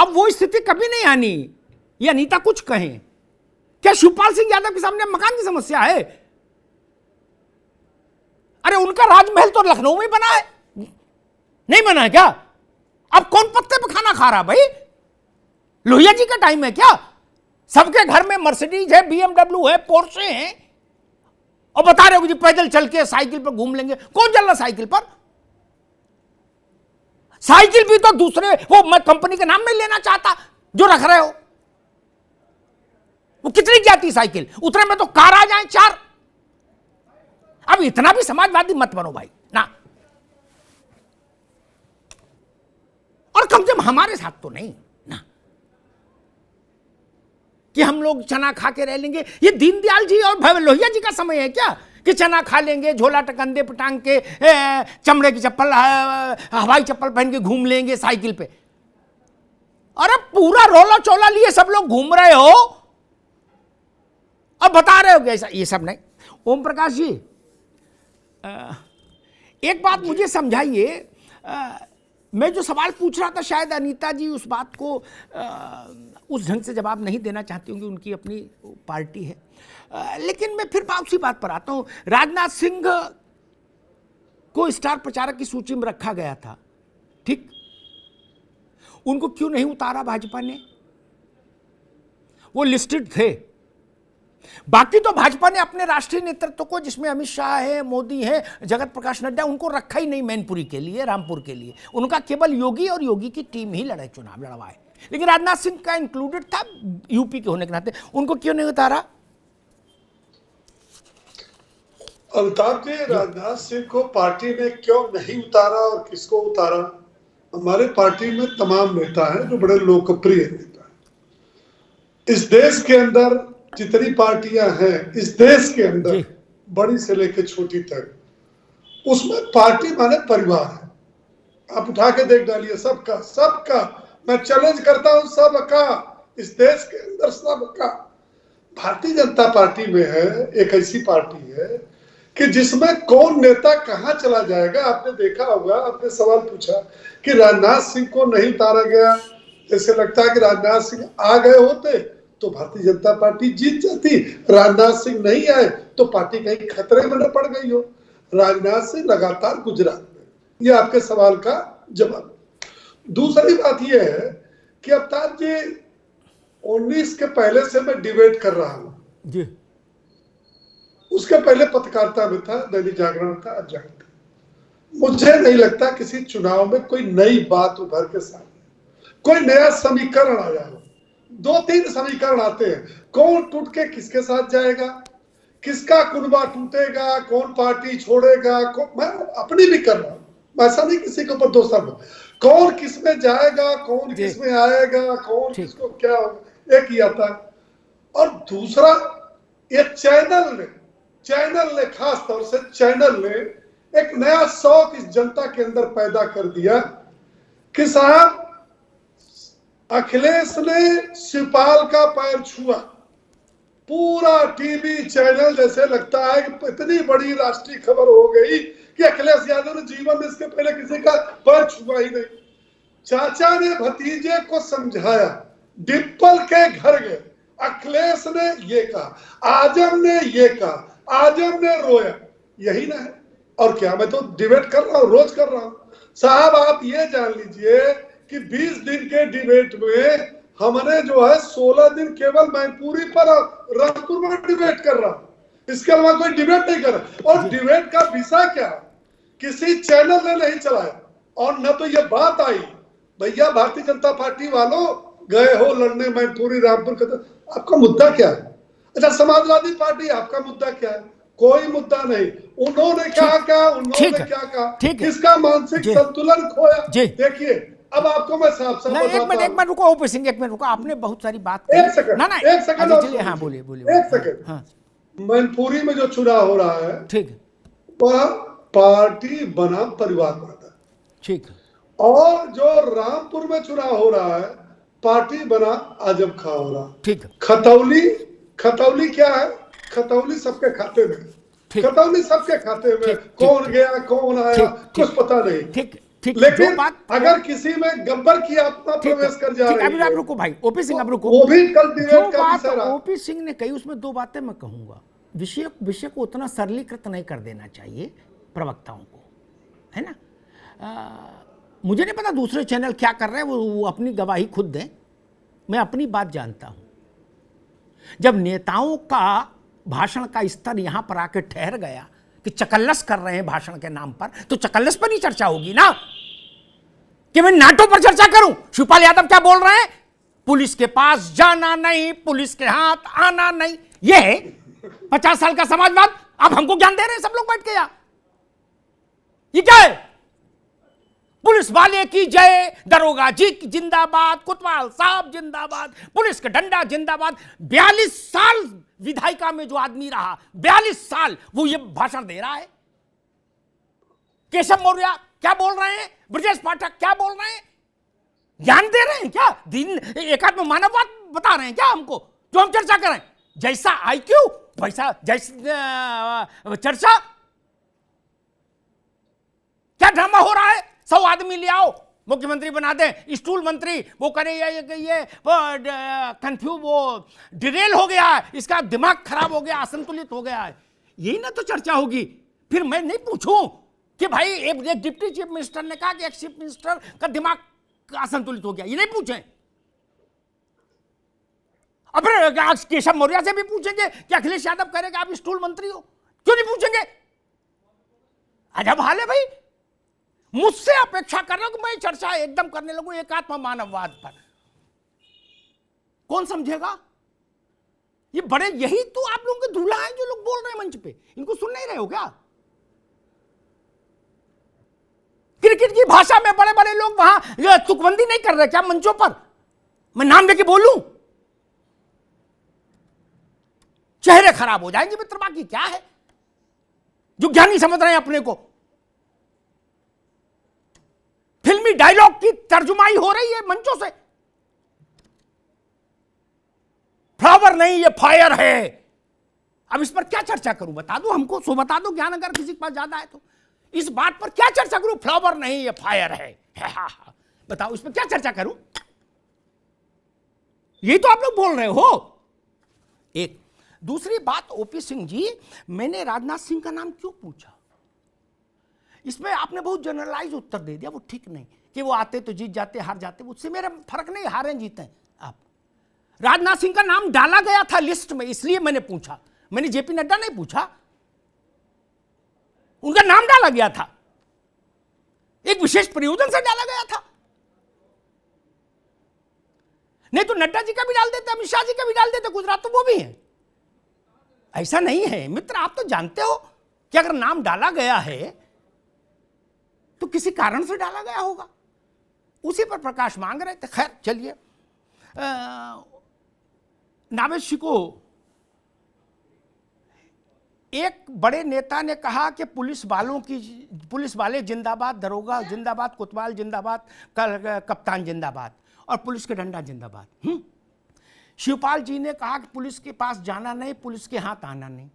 अब वो स्थिति कभी नहीं आनी। ये अनीता कुछ कहें, क्या शिवपाल सिंह यादव के सामने मकान की समस्या है? अरे उनका राजमहल तो लखनऊ में बना है, नहीं बना है क्या? अब कौन पत्ते पे खाना खा रहा भाई? लोहिया जी का टाइम है क्या? सबके घर में मर्सिडीज है, बीएमडब्ल्यू है, पोर्शे है, और बता रहे हो जी पैदल चल के साइकिल पर घूम लेंगे। कौन चल रहा साइकिल पर? साइकिल भी तो दूसरे, वो मैं कंपनी के नाम में लेना चाहता जो रख रहे हो। वो कितनी जाती साइकिल, उतने में तो कार आ जाए 4। अब इतना भी समाजवादी मत बनो भाई ना। और कम से कम हमारे साथ तो नहीं ना कि हम लोग चना खा के रह लेंगे। ये दीनदयाल जी और लोहिया जी का समय है क्या कि चना खा लेंगे, झोला कंधे पे टांग के, चमड़े की चप्पल, हवाई चप्पल पहन के घूम लेंगे साइकिल पे? अरे पूरा रोला चोला लिए सब लोग घूम रहे हो और बता रहे हो ऐसा। ये सब नहीं। ओम प्रकाश जी, एक बात मुझे समझाइए। मैं जो सवाल पूछ रहा था, शायद अनीता जी उस बात को उस ढंग से जवाब नहीं देना चाहती होंगी, उनकी अपनी पार्टी है। लेकिन मैं फिर उसी बात पर आता हूं। राजनाथ सिंह को स्टार प्रचारक की सूची में रखा गया था, ठीक? उनको क्यों नहीं उतारा भाजपा ने? वो लिस्टेड थे। बाकी तो भाजपा ने अपने राष्ट्रीय नेतृत्व को, जिसमें अमित शाह है, मोदी है, जगत प्रकाश नड्डा, उनको रखा ही नहीं मैनपुरी के लिए, रामपुर के लिए। उनका केवल योगी और योगी की टीम ही चुनाव लड़वाए। लेकिन राजनाथ सिंह का इंक्लूडेड था यूपी के होने के नाते। उनको क्यों नहीं उतारा? अमिताभ जी, राजनाथ सिंह को पार्टी ने क्यों नहीं उतारा और किसको उतारा? हमारे पार्टी में तमाम नेता हैं जो बड़े लोकप्रिय नेता हैं। इस देश के अंदर जितनी पार्टियां हैं, इस देश के अंदर बड़ी से लेकर छोटी तक, उसमें पार्टी माने परिवार है। आप उठा के देख डालिए, सबका सबका, मैं चैलेंज करता हूं, सबका, इस देश के अंदर सबका। भारतीय जनता पार्टी में है, एक ऐसी पार्टी है कि जिसमें कौन नेता कहां चला जाएगा। आपने देखा होगा, आपने सवाल पूछा कि राजनाथ सिंह को नहीं उतारा गया, जैसे लगता है कि राजनाथ सिंह आ गए होते तो भारतीय जनता पार्टी जीत जाती। राजनाथ सिंह नहीं आए तो पार्टी कहीं खतरे में न पड़ गई हो। राजनाथ सिंह लगातार गुजरात में, ये आपके सवाल का जवाब। दूसरी बात यह है कि अवतार जी, 19 के पहले से मैं डिबेट कर रहा हूं जी। उसके पहले पत्रकारिता में था, दैनिक जागरण था, आज जागरण। मुझे नहीं लगता किसी चुनाव में कोई नई बात उभर के सामने, कोई नया समीकरण आया हो। 2-3 समीकरण आते हैं, कौन टूट के किसके साथ जाएगा, किसका कुनबा टूटेगा, कौन पार्टी छोड़ेगा। मैं अपनी भी कर रहा हूं, ऐसा नहीं किसी के ऊपर दोष है। कौन किस में जाएगा, कौन किस में आएगा, कौन किसको क्या, एक ही आता है। और दूसरा, ये चैनल ने खास तौर से चैनल ने एक नया शौक इस जनता के अंदर पैदा कर दिया कि साहब, अखिलेश ने शिवपाल का पैर छुआ। पूरा टीवी चैनल जैसे लगता है कि इतनी बड़ी राष्ट्रीय खबर हो गई कि अखिलेश यादव ने जीवन में इसके पहले किसी का पैर छुआ ही नहीं। चाचा ने भतीजे को समझाया, डिप्पल के घर गए, अखिलेश ने ये कहा, आजम ने ये कहा, आजम ने रोया। यही ना है और क्या? मैं तो डिबेट कर रहा हूं, रोज कर रहा हूं साहब। आप ये जान लीजिए कि 20 दिन के डिबेट में हमने जो है 16 दिन केवल मैनपुरी पर और रामपुर में डिबेट कर रहा हूं। इसके अलावा कोई डिबेट नहीं कर रहा। और डिबेट का विषय क्या, किसी चैनल ने नहीं चलाया। और न तो ये बात आई, भैया भारतीय जनता पार्टी वालों गए हो लड़ने मैनपुरी रामपुर का, आपका मुद्दा क्या है? अच्छा, समाजवादी पार्टी, आपका मुद्दा क्या है? कोई मुद्दा नहीं। उन्होंने क्या कहा, उन्होंने क्या कहा, किसका मानसिक संतुलन खोया। देखिए, अब आपको मैं साफ साफ बताता हूं। एक मिनट रुको ओपी सिंह, एक मिनट रुको। आपने बहुत सारी बात एक सेकंड, एक सेकंड, हाँ बोलिए बोलिए। एक सेकंड। हाँ, मैनपुरी में जो चुनाव हो रहा है, ठीक, वह पार्टी बनाम परिवारवाद है, ठीक। और जो रामपुर में चुनाव हो रहा है, पार्टी बना आजम खां हो रहा। ठीक। खतौली क्या है? खतौली सबके खाते में, खतौली सबके खाते में। कौन गया कौन आया कुछ पता नहीं। ठीक ठीक, जो लेकिन बात अगर किसी में गब्बर की आत्मा ठीक है, प्रवेश कर जा ठीक, रही अभी आप है, रुको भाई, ओपी सिंह आप रुको। वो भी कल जो डिबेट का बात विषय रहा। ओपी सिंह ने कही उसमें दो बातें मैं कहूंगा। विषय को उतना सरलीकृत नहीं कर देना चाहिए प्रवक्ताओं को, है ना। मुझे नहीं पता दूसरे चैनल क्या कर रहे हैं, वो अपनी गवाही खुद दें। मैं अपनी बात जानता हूं। जब नेताओं का भाषण का स्तर यहां पर आकर ठहर गया कि चकल्लस कर रहे हैं भाषण के नाम पर, तो चकल्लस पर ही चर्चा होगी ना, कि मैं नाटो पर चर्चा करूं। शिवपाल यादव क्या बोल रहे हैं? पुलिस के पास जाना नहीं, पुलिस के हाथ आना नहीं। यह है 50 साल का समाजवाद। अब हमको ज्ञान दे रहे हैं सब लोग बैठ के यहां। ये क्या है? पुलिस वाले की जय, दरोगा जी की जिंदाबाद, कोतवाल साहब जिंदाबाद, पुलिस का डंडा जिंदाबाद। 42 साल विधायिका में जो आदमी रहा, 42 साल वो ये भाषण दे रहा है। केशव मौर्य क्या बोल रहे हैं? ब्रजेश पाठक क्या बोल रहे हैं? ज्ञान दे रहे हैं क्या? दिन एकात्म मानववाद बता रहे हैं क्या हमको, जो हम चर्चा करें? जैसा आईक्यू वैसा जैसा चर्चा। क्या ड्रामा हो रहा है? 100 आदमी ले आओ, मुख्यमंत्री बना दें, स्टूल मंत्री, वो करे ये कंफ्यूज, वो डिरेल हो गया है, इसका दिमाग खराब हो गया, असंतुलित हो गया है। यही ना तो चर्चा होगी। फिर मैं नहीं पूछूं कि भाई एक डिप्टी चीफ मिनिस्टर ने कहा कि एक चीफ मिनिस्टर का दिमाग असंतुलित हो गया, ये नहीं पूछें। अब केशव मौर्य से भी पूछेंगे कि अखिलेश यादव कह रहे कि आप स्टूल मंत्री हो, क्यों नहीं पूछेंगे? अजब हाल है भाई। मुझसे अपेक्षा कर रहे हो कि मैं चर्चा एकदम करने लगूं एकात्म मानववाद पर। कौन समझेगा? ये बड़े, यही तो आप लोगों के दूल्हा हैं जो लोग बोल रहे हैं मंच पे। इनको सुन नहीं रहे हो क्या? क्रिकेट की भाषा में बड़े बड़े लोग वहां तुकबंदी नहीं कर रहे क्या मंचों पर? मैं नाम लेके बोलूं, चेहरे खराब हो जाएंगे मित्र। बाकी क्या है, जो ज्ञानी समझ रहे हैं अपने को। फिल्मी डायलॉग की तर्जुमाई हो रही है मंचों से। फ्लावर नहीं, ये फायर है। अब इस पर क्या चर्चा करूं? बता दो हमको, सो बता दो ज्ञान, अगर किसी के पास ज्यादा है तो। इस बात पर क्या चर्चा करूं? फ्लावर नहीं, ये फायर है। बताओ इस पर क्या चर्चा करूं? यही तो आप लोग बोल रहे हो। एक दूसरी बात, ओपी सिंह जी, मैंने राजनाथ सिंह का नाम क्यों पूछा? इसमें आपने बहुत जनरलाइज उत्तर दे दिया। वो ठीक नहीं कि वो आते तो जीत जाते, हार जाते, उससे मेरा फर्क नहीं, हारें जीतें। आप राजनाथ सिंह का नाम डाला गया था लिस्ट में, इसलिए मैंने पूछा। मैंने जेपी नड्डा नहीं पूछा, उनका नाम डाला गया था, एक विशेष प्रयोजन से डाला गया था। नहीं तो नड्डा जी का भी डाल देते, अमित शाह जी का भी डाल देते, गुजरात तो वो भी है। ऐसा नहीं है मित्र, आप तो जानते हो कि अगर नाम डाला गया है तो किसी कारण से डाला गया होगा। उसी पर प्रकाश मांग रहे थे। खैर चलिए, नावेशी को एक बड़े नेता ने कहा कि पुलिस वाले जिंदाबाद, दरोगा जिंदाबाद, कोतवाल जिंदाबाद, कप्तान जिंदाबाद और पुलिस के डंडा जिंदाबाद। शिवपाल जी ने कहा कि पुलिस के पास जाना नहीं, पुलिस के हाथ आना नहीं।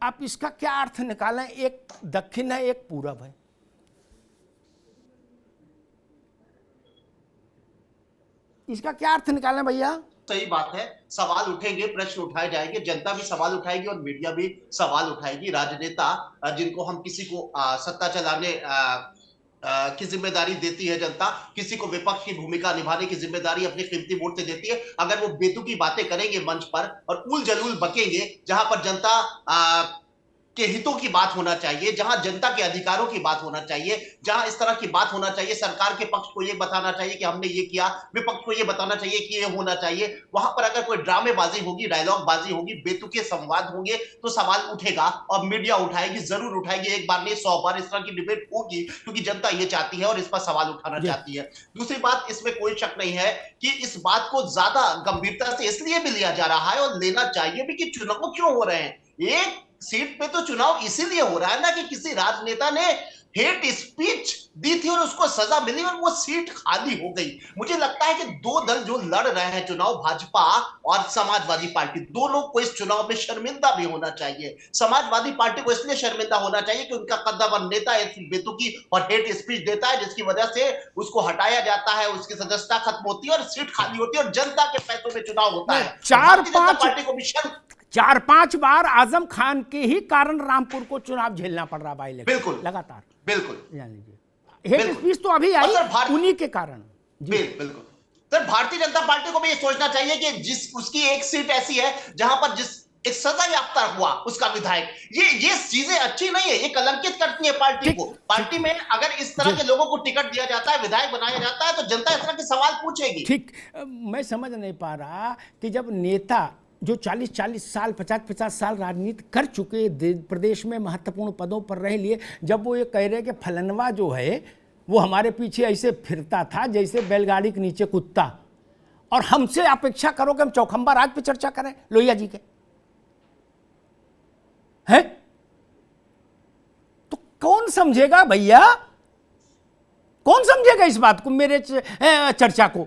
आप इसका क्या अर्थ निकालें? एक दक्षिण है, एक पूरब है। इसका क्या अर्थ निकालें भैया? सही बात है, सवाल उठेंगे, प्रश्न उठाए जाएंगे, जनता भी सवाल उठाएगी और मीडिया भी सवाल उठाएगी। राजनेता जिनको हम किसी को सत्ता चलाने की जिम्मेदारी देती है जनता, किसी को विपक्ष की भूमिका निभाने की जिम्मेदारी अपने कीमती वोट से देती है। अगर वो बेतुकी बातें करेंगे मंच पर और उल जलूल बकेंगे, जहां पर जनता के हितों की बात होना चाहिए, जहां जनता के अधिकारों की बात होना चाहिए, जहां इस तरह की बात होना चाहिए, सरकार के पक्ष को यह बताना चाहिए कि हमने ये किया, विपक्ष को यह बताना चाहिए कि ये होना चाहिए, वहां पर अगर कोई ड्रामेबाजी होगी, डायलॉग बाजी होगी, बेतुके संवाद होंगे, तो सवाल उठेगा और मीडिया उठाएगी, जरूर उठाएगी। एक बार नहीं 100 बार इस तरह की डिबेट होगी, क्योंकि जनता ये चाहती है और इस पर सवाल उठाना चाहती है। दूसरी बात, इसमें कोई शक नहीं है कि इस बात को ज्यादा गंभीरता से इसलिए भी लिया जा रहा है और लेना चाहिए भी कि चुनाव क्यों हो रहे हैं। एक सीट पे तो चुनाव इसीलिए हो रहा है ना कि किसी राजनेता ने हेट स्पीच दी थी और उसको सजा मिली और वो सीट खाली हो गई। मुझे लगता है कि दो दल जो लड़ रहे हैं चुनाव, भाजपा और समाजवादी पार्टी, दोनों को इस चुनाव में शर्मिंदा भी होना चाहिए। समाजवादी पार्टी को इसलिए शर्मिंदा होना चाहिए कि उनका कद्दावर नेता एक बेतुकी और हेट स्पीच देता है, जिसकी वजह से उसको हटाया जाता है, उसकी सदस्यता खत्म होती है और सीट खाली होती है और जनता के पैसों में चुनाव होता है। भारतीय जनता पार्टी को भी शर्म, 4-5 बार आजम खान के ही कारण रामपुर को चुनाव झेलना पड़ रहा बाई इलेक्शन बिल्कुल लगातार। बिल्कुल जान लीजिए हेट बिल्कुल। स्पीच तो अभी और आई सर भारत, उन्हीं के कारण। बिल्कुल सर, भारतीय जनता पार्टी को भी ये सोचना चाहिए कि जिस उसकी एक सीट ऐसी है जहां पर जिस एक सजा याफ्ता हुआ उसका विधायक, ये चीजें अच्छी नहीं है, ये कलंकित करती है पार्टी को। पार्टी में अगर इस तरह के लोगों को टिकट दिया जाता है, विधायक बनाया जाता है, तो जनता इस तरह के सवाल पूछेगी। ठीक, मैं समझ नहीं पा रहा कि जब नेता जो 40-40 साल 50-50 साल राजनीति कर चुके, प्रदेश में महत्वपूर्ण पदों पर रह लिए, जब वो ये कह रहे कि फलनवा जो है वो हमारे पीछे ऐसे फिरता था जैसे बैलगाड़ी के नीचे कुत्ता, और हमसे अपेक्षा करो कि हम चौखंबा राज पे चर्चा करें लोहिया जी के, है तो कौन समझेगा भैया, कौन समझेगा इस बात को, मेरे चर्चा को?